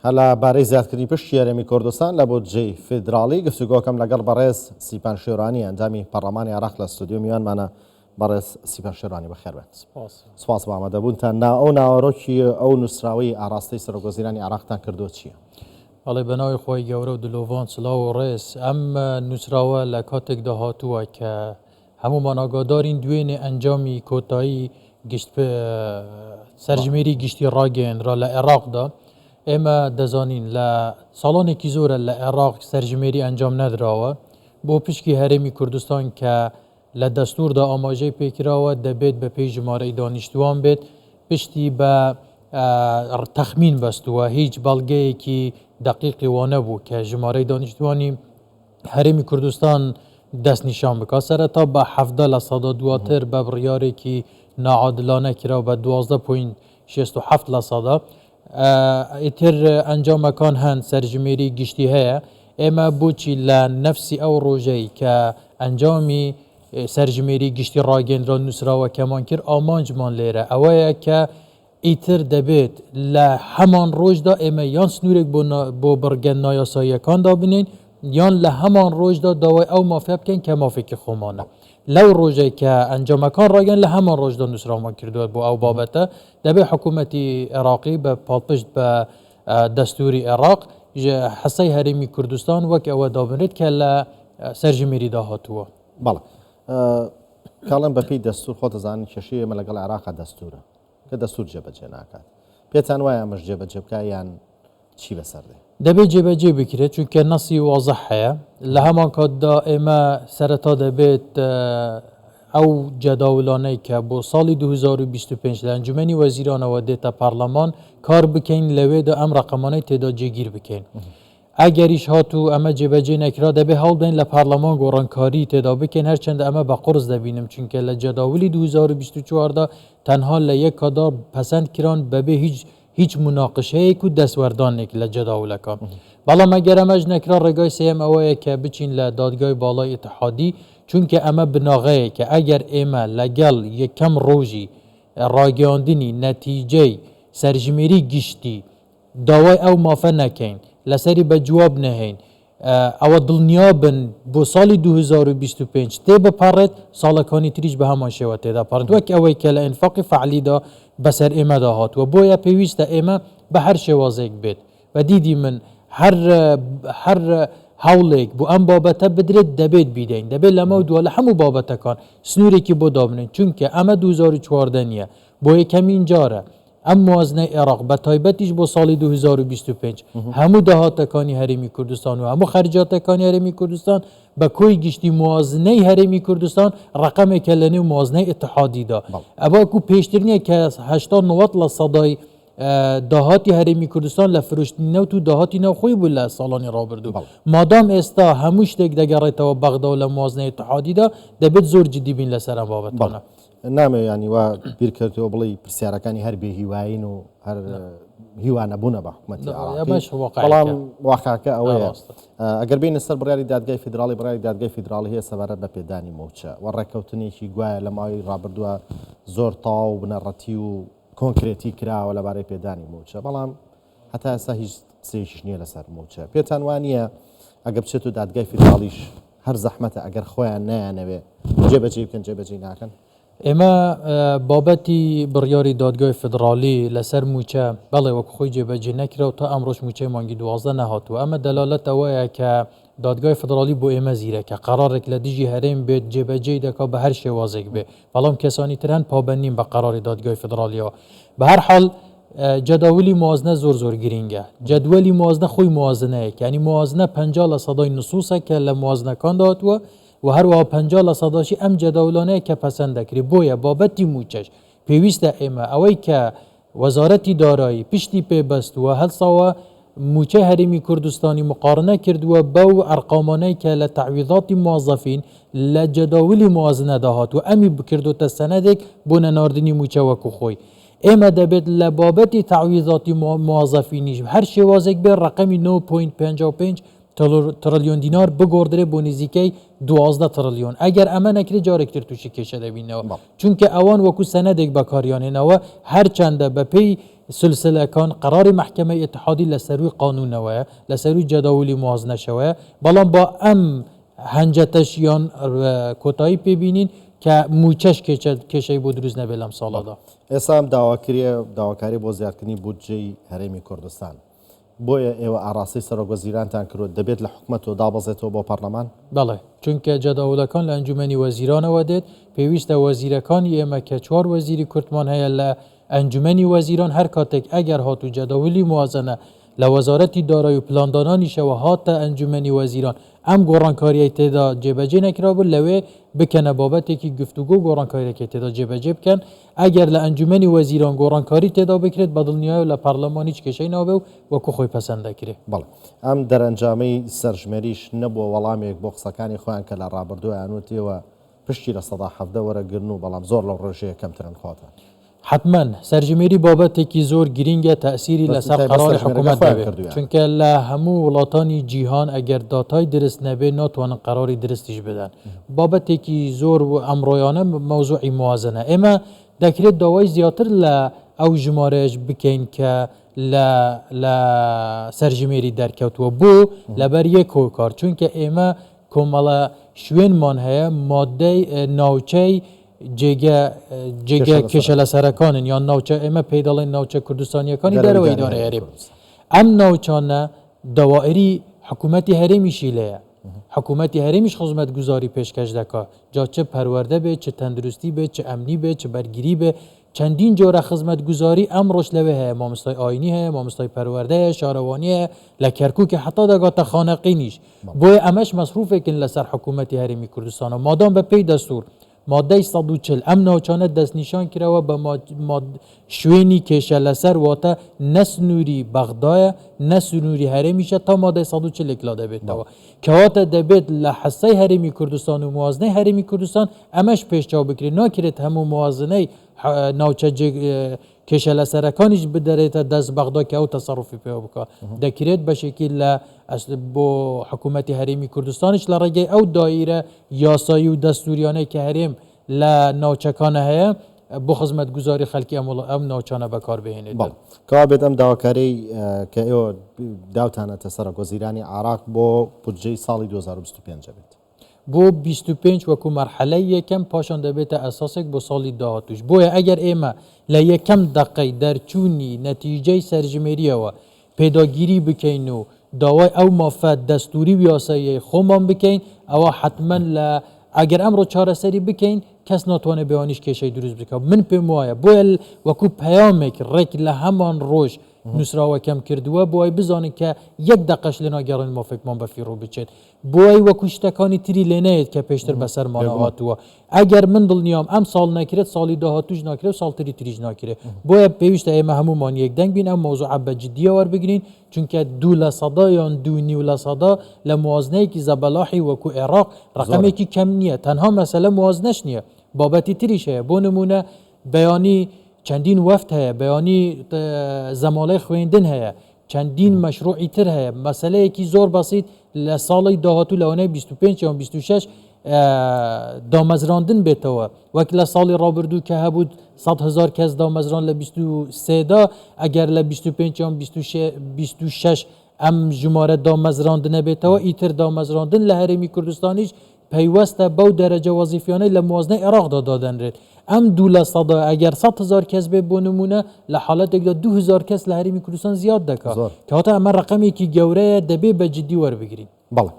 هلا بارەی زیادکردنی پشتی هەرێمی کوردستان لە بودجەی فیدراڵی گفتوگۆکەم لەگەڵ بەڕێز سیپان شێوانی ئەنجامی پەرلەمانی عێراق لە ستودیۆ میوانمانە. بەڕێز سیپان شێوانی بەخێربێت. سپاس بۆ ئامادەبوونتان. ئەو ناوەڕۆکی ئەو نووسراوی ئاراستەی سەرۆکوەزیرانی عێراقتان کردووە چییە؟ بەڵێ بەناوی خۆی گەورە و دلۆڤان سلااو و ڕێز ئەم نووسراوە لە کاتێکدا هاتووە کە هەمومان ئاگادارین دوێنێ ئەنجامی کۆتایی سەرژمێری گشتی ڕاگەیەنرا لە عێراقدا. ئێمە دەزانین لە ساڵانێکی زۆرە لە عێراق سەرژمێری ئەنجام نەدراوە بۆ پشکی هەرێمی کوردستان کە لە دەستوردا ئاماژەی پێکراوە دەبێت بە پێی ژمارەی دانیشتوان بێت پشتی بە تەخمین بەستووە هیچ بەڵگەیەکی دقیقی وانە بوو کە ژمارەی دانیشتوانی هەرێمی کوردستان دەست نیشان بکە سەرەتا بە 17% دواتر بە بڕیارێکی ناعادلانە کراوە بە 12.67%. ئیتر ئەنجامەکان هەند سەرژمێری گشتی هەیە. ئێمە بۆچی لە نەفسی ئەو ڕۆژەی کە ئەنجامی سەرژمێری گشتی ڕاگەیەنرا نووسراوە کەمان کرد ئامانجمان لێرە ئەوەیە کە ئیتر دەبێت لە هەمان ڕۆژدا ئێمە یان سنوورێک بۆ بڕگەن نایاساییەکاندا بنین یان لە هەمان ڕۆژدا داوای ئەو مافیا بکەین کە مافێکی خۆمانە. لەو ڕۆژێک کە ئەنجامەکان ڕاگەن لە هەمان ڕۆژدا نووسراومان کردووە بۆ ئەو بابەتە دەبێت حکوومەتی عێراقی بە پاڵپشت بە دەستوری عێراق حەسەی هەرێمی کوردستان وەک ئەوە دابنێت کە لە سەرژمێریدا هاتووە. بەڵێ کاڵم بەپی دەستور خۆ دەزانین کێشەی ئێمە لەگەڵ عێراقا دەستورە کە دەستور جێبەجێ ناکات. پێتان وایە ئەمەش جێبەجێ بکە یان چی بەسەردێ؟ دەبێت جێبەجێ بکرێت چونکە نەسی وازەح هەیە. لە هەمان کاتدا ئێمە سەرەتا دەبێت ئەو جەداولانەی کە بۆ ساڵی 2025 لە ئەنجومەنی وەزیرانەوە دێتە پارلەمان کار بکەین لەوێدا ئەم ڕقەمانەی تێدا جێگیر بکەین. ئەگەریش هاتوو ئەمە جێبەجێ نەکرا دەبێت هەڵدەین لە پارلەمان گۆڕانکاری تێدا بکەین هەرچەندە ئەمە بە قورس دەبینم چونکە لە جەداولی 2024دا تەنها لە یەک کادا پەسەند کران بەبێ هیچ مناقشەیەک و دەسوەردانێک لە جەداولەکان. بەڵام ئەگەر ئەمەش نەکرا ڕێگای سێم ئەوەیە کە بچین لە دادگای باڵای ئیتحادی چونکە ئەمە بناغەیە کە ئەگەر ئێمە لەگەڵ یەکەم ڕۆژی ڕاگەاندنی نەتیجەی سەرژمێری گشتی داوای ئەو مافە نەکەین لەسەری بە جواب نەهێن ئەوە دڵنیا بن بۆ ساڵی 2025 تێ بپەڕێت ساڵەکانی تریش بە هەمان شێوە تێدا پەڕێت وەک ئەوەی کە لە ئینفاقی فعلیدا بەسەر ئێمەدا هاتووە بۆیە پێویستە ئێمە بە هەر شێوازێک بێت و دیدی من هەر هەوڵێک بۆ ئەم بابەتە بدرێت دەبێت بیدەین دەبێت لەمە دووە لە هەموو بابەتەکان سنوورێکی بۆ دابنین چونکە ئەمە 2014 نیە بۆ یەکەمین جارە ئەم موازنەی عێراق بە تایبەتیش بۆ ساڵی 2025 هەموو داهاتەکانی هەرێمی کوردستان و هەموو خەرجاتەکانی هەرێمی کوردستان بە کۆی گشتی موازنەی هەرێمی کوردستان ڕقەمێکە لە نێو موازنەی ئیتحادیدا ئەوەکو پێشترینە کە 80-90% داهاتی هەرێمی کوردستان لە فرۆشتنی نەوت و داهاتی ناوخۆی بوو لە ساڵانی ڕابردوو. مادام ئێستا هەموو شتێک دەگەڕێتەوە بەغدا و لە موازنەی ئیتحادیدا دەبێت زۆر جدی بین لەسەر ئەم بابەتانە. نامێ ینی وا بیرکردەوە بڵێ پرسیارەکانی هەر بێ هیواین و هەر هیوانە بوونە بە حکوومەتی بەڵام واقعەکە ئەوەیە ئەگەر بینە سەر بڕیاری دادگای فیدراڵی بڕیاری دادگای فیدراڵی هەیە سەبارەت بە پێدانی موچە و ڕێککەوتنێکی گوایە لە ماوەی ڕابردووە زۆر تاو بنەڕەتی و کۆنکرێتی کراوە لەبارەی پێدانی موچە بەڵام هەتا ئێستا هیچ قسەیەکیش نییە لەسەر موچە. پێتان وانە ئەگە بچێت و دادگای فیدراڵیش هەر زەحمەتە ئەگەر خۆیان نەیانەوێ جێبەجێ بکەن جێبەجێ ناکەن. ئێمە بابەتی بڕیاری دادگای فدرالی لەسەر موچە بەڵێ وەک خۆی جێبەجێ نەکراوە تا ئەمڕۆژ موچەی مانگی 12 نەهاتووە. ئەمە دەلالەت ئەوەیە کە دادگای فدرالی بۆ ئێمە زیرەکە قەرارێک لە دژی هەرێم بێت جێبەجێ دەکات بە هەر شێوازێک بێ بەڵام کەسانی تر هەن پابەندین بە قەراری دادگای فدرالیەوە. بە هەر حاڵ جەداولی موازنە زۆر گرینگە. جەدوەلی موازنە خۆی موازنەیە ینی موازنە 50% نصوصە کە لە موازنەکان داهاتووە و هەروەها 50% ئەم جەداولانەیە کە پەسەند دەکرێت. بۆیە بابەتی موچەش پێویستە ئێمە ئەوەی کە وەزارەتی دارایی پشتی پێبەستووە هەڵساوە موچەی هەرێمی کوردستانی مقارنە کردووە بەو ئەرقامانەی کە لە تعویضاتی موظفین لە جەداولی موازنە داهاتووە ئەمی بکردوتە سەنەدێک بۆ نەناردنی موچە وەکو خۆی. ئێمە دەبێت لە بابەتی تعویضاتی موظفینیش هەر شێوازێک بێ ڕقەمی 9.55 تریلیۆن دینار بگۆڕدرێ بۆ نزیکەی 12 تریلیۆن. ئەگەر ئەمە نەکرێت جارێکتر تووشی کێشە دەبینەوە چونکە ئەوان وەکو سەنەدێک بەکاریانێنەوە هەرچەندە بەپێی سلسله کان قرار محکمه اتحادی لسروی قانون و لسروی جداولی موازنه شوه بلان با ام هنجتش یان کوتایی ببینین که موچش کشی بود روز نبیلم سالا دا اسام داواکاری با زیادکنی بودجه هرمی کردستان بۆیە ئێوە ئاڕاستی سەرۆکوەزیرانتان کردووە دەبێت لە حکوومەت و دابەزێتەوە بۆ پەرلەمان؟ بەڵێ چونکە جەداولەکان لە ئەنجومەنی وەزیرانەوە دێت پێویستە وەزیرەکانی ئێمە کە چوار وەزیری کورتمان هەیە لە ئەنجومەنی وەزیران هەر کاتێک ئەگەر هاتوو جەداولی موازنە لە وەزارەتی دارایی و پلاندانانیشەوە هاتە ئەنجومەنی وەزیران ئەم گۆڕانکاریەی تێدا جێبەجێ نەکرابوو لەوێ بکەنە بابەتێکی گفتوگۆ گۆڕانکاریەکە تێدا جێبەجێ بکەن ئەگەر لە ئەنجومەنی وەزیران گۆڕانکاری تێدا بکرێت بە دڵنیای و لە پەرلەمان هیچ کێشەی نابێ و وەکو خۆی پەسەند دەکرێت. بەڵێ ئەم دەرەنجامەی سەرژمێریش نەبووە وەڵامێک بۆ قسەکانی خۆیان کە لە ڕابردوویان وتێوە پشتی لە سەدا حەفدە وەرەگرن و بەڵام زۆر لەو ڕۆژەیە کەمترن خۆتە. حتما سەرژمێری بابەتێکی زۆر گرینگە تەسیری لەسەر قەراری حکوومەت دەبێت چونکە لە هەموو وڵاتانی جیهان ئەگەر داتای درست نەبێ ناتوانن قەراری درستیش بدەن بابەتێکی زۆر و ئەمڕۆیانە مەوزوعی موازنە ئێمە دەکرێت داوای زیاتر لە ئەو ژمارەش بکەین کە لە سەرژمێری دەرکەوتووە بۆ لەبەر یەک هۆکار چونکە ئێمە کۆمەڵە شوێنمان هەیە مادەی ناوچەی جێگە کێشە لە سەرەکانن یان ناوچە ئێمە پێی دەڵێن ناوچە کوردستانیەکانی دەرەوەی دارە هەرێم ئەم ناوچانە دەوائری حکوومەتی هەرێمیشی لەیە حکوومەتی هەرێمیش خزمەت گوزاری پێشکەش دەکا جا چه پەروەردە بێت چه تەندروستی بێت چه ئەمنی بێت چه بەرگیری بێ چەندین جۆرە خزمەت گوزاری ئەم ڕۆژ لەوێ هەیە مامۆستای ئاینی هەیە مامۆستای پەروەردە هەیە شارەوانی هەیە لە کەرکووکی حتا دەگاتە خانەقینیش بۆیە ئەمەش مەسروفێکن لەسەر حکوومەتی هەرێمی کوردستانە مادام بە پێی دەستور مادەی 140 ئەم ناوچانە دەستنیشان کراوە بە شوێنی کێشە لەسەر واتە نەسنووری بەغدایە نەسنووری هەرێمیشە تا مادەی 140 لا دەبێتەوە کەواتە دەبێت لە حەسەی هەرێمی کوردستان و موازنەی هەرێمی کوردستان ئەمەش پێشچاو بکرێت ناکرێت هەموو موازنەی ناوچە کێشە لەسەرەکانیش بدەرێتە دەست بەغدا کە ئەو تەسەڕوفی پێ بکات دەکرێت بەشێکی لە بۆ حکوومەتی هەرێمی کوردستانیش لە ڕێگەی ئەو دایرە یاسایی و دەستوریانەی کە هەرێم لە ناوچەکانە هەیە بۆ خزمەت گوزاری خەڵکی ئەم ناوچانە بەکاربهێنێت کەوا بێت ئەم داواکارەی کە ئێوە داوتانەتە سەرۆکوەزیرانی عێراق بۆ بودجەی ساڵی 2025 بێت بۆ 25 وەکو مەرحەلەی یەکەم پاشان دەبێتە ئەساسێک بۆ ساڵی داهاتوش بۆیە ئەگەر ئێمە لە یەکەم دقەی دەرچوونی نەتیجەی سەرژمێریەوە پێداگیری بکەین و داوای ئەو مافەت دەستوری و یاساییەی خۆمان بکەین ئەوە حتما لە ئەگەر ئەمڕۆ چارەسەری بکەین کەس ناتوانێت بێوانیش کێشەی دروست بکە من پێم وایە بۆیە وەکو پەیامێک ڕێک لە هەمان ڕۆژ نووسراوەکەم کردووە بۆی بزانین کە یەک دقەش لە ناگەڕین مافێکمان بەفیڕۆ بچێت بۆی وەکو شتەکانی تری لێ نەیەت کە پێشتر بەسەرمانە هاتووە ئەگەر من دڵنیام ئەم ساڵ نەکرێت ساڵی داهاتوش ناکرێت ساڵتری تریش ناکرێت بۆیە پێویستە ئێمە هەمومان یەکدەنگ بین ئەم مۆزوعە بە جددیە وەربگرین چونکە 2% یان 2.5% لە موازنەیەکی زەبەلاحی وەکو عێراق ڕقمێکی کەم نییە تەنها مەسەلە موازنەش نییە بابەتی تریش هەیە بۆ نمونە بەیانی چەندین وەفت هەیە بەیانی زەمالەی خوێندن هەیە چەندین مەشروعی تر هەیە مەسەلەیەکی زۆر بەسیط لە ساڵی داهاتوو لەوانەیە 25 یان 26 دامەزراندن بێتەوە وەک لە ساڵی ڕابردوو کە هەبوو 100,000 کەس دامەزران لە 23دا ئەگەر لە 25 یان 26 ئەم ژمارە دامەزراندنە بێتەوە ئیتر دامەزراندن لە هەرێمی کوردستانیش پەیوەستە بەو دەرەجە وەزیفیانەی لە موازنەی عێراقدا دادەنرێت ئەم 2% ئەگەر 100,000 کەس بێت بۆ نمونە لە حاڵەتێکدا 2,000 کەس لە هەرێمی کوردستان زیاد دەکات کەواتە ئەمە ڕقمێکی گەورەیە دەبێ بە جددی وەربگرین بەڵێ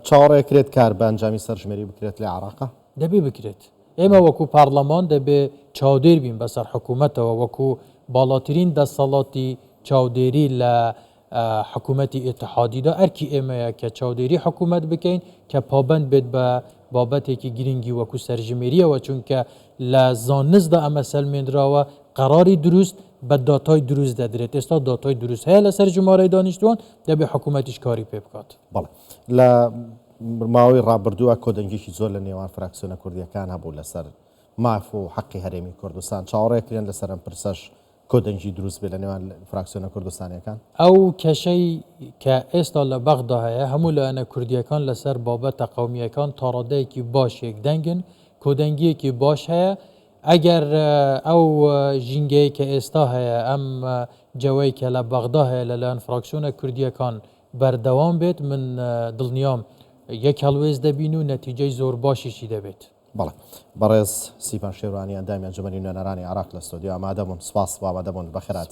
چاوەڕێکرێت کار بە ئەنجامی سەرژمێری بکرێت لە عێراقا دەبێ بکرێت ئێمە وەکو پارلەمان دەبێ چاودێر بین بەسەر حکوومەتەوە وەکو باڵاترین دەسەڵاتی چاودێری لە حکوومەتی ئێتحادیدا ئەرکی ئێمەیە کە چاودێری حکوومەت بکەین کە پابند بێت بە بابەتێکی گرنگی وەکو سەرژمێریەوە چونکە لە زانستدا ئەمە سەلمێنراوە قەراری دروست بە داتای دروست دەدرێت ئێستا داتای دروست هەیە لەسەر ژمارەی دانیشتوان دەبێت حکوومەتیش کاری پێ بکات بەڵێ لە ماوەی ڕابردووە کۆدەنگێکی زۆر لە نێوان فراکسیۆنە کوردیەکان هەبوو لەسەر ماف و حەقی هەرێمی کوردستان چاوەڕێکرێن لەسەر ئەم پرسەش کۆدەنگی دروست بێت لە نێوان فراکسیۆنە کوردستانیەکان ئەو کەشەی کە ئێستا لە بەغدا هەیە هەموو لایەنە کوردیەکان لەسەر بابەتە قەومیەکان تاڕادەیەکی باش یەکدەنگن کۆدەنگیەکی باش هەیە ئەگەر ئەو ژینگەی کە ئێستا هەیە ئەم جەوەی کە لە بەغدا هەیە لەلایەن فراکسیۆنە کوردیەکان بەردەوام بێت من دڵنیام یەک هەڵوێز دەبین و نەتیجەی زۆر باشیشی دەبێت. بەڵێ بەڕێز سیپان شێوانی ئەندامی ئەنجومەنی نوێنەرانی عراق لە ستۆدیۆ ئامادەبوون. سپاس ئامادەبوون بەخێرات.